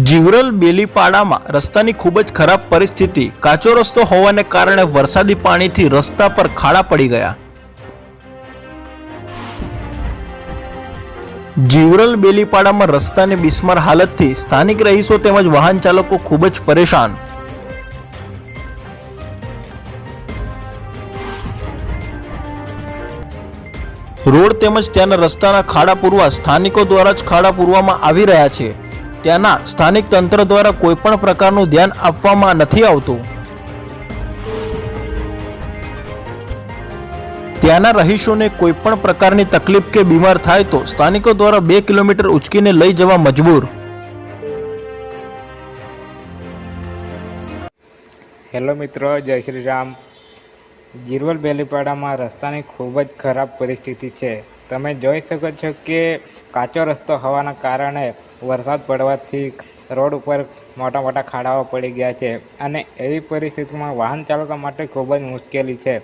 જીવરલ બેલીપાડામાં રસ્તાની ખૂબ જ ખરાબ પરિસ્થિતિ। કાચો રસ્તો હોવાને કારણે વરસાદી પાણીથી રસ્તા પર ખાડા પડી ગયા। જીવરલ બેલીપાડામાં રસ્તાની બિસ્માર હાલતથી સ્થાનિક રહીશો તેમજ વાહન ચાલકો ખૂબ જ પરેશાન। રોડ તેમજ ત્યાંના રસ્તાના ખાડા પૂરવા સ્થાનિકો દ્વારા જ ખાડા પૂરવામાં આવી રહ્યા છે। ત્યાંના સ્થાનિક તંત્ર દ્વારા કોઈ પણ પ્રકારનું ધ્યાન આપવામાં નથી આવતું। ત્યાંના રહીશોને કોઈ પણ પ્રકારની તકલીફ કે બીમાર થાય તો સ્થાનિકો દ્વારા 2 કિલોમીટર ઉચકીને લઈ જવા મજબૂર। હેલો મિત્રો, જય શ્રી રામ। જીરવલ બેલીપાડામાં રસ્તાની ખૂબ જ ખરાબ પરિસ્થિતિ છે। તમે જોઈ શકો છો કે કાચો રસ્તો હોવાના કારણે વરસાદ પડવાથી રોડ ઉપર મોટા મોટા ખાડાઓ પડી ગયા છે અને એવી પરિસ્થિતિમાં વાહન ચાલકો માટે ખૂબ જ મુશ્કેલી છે।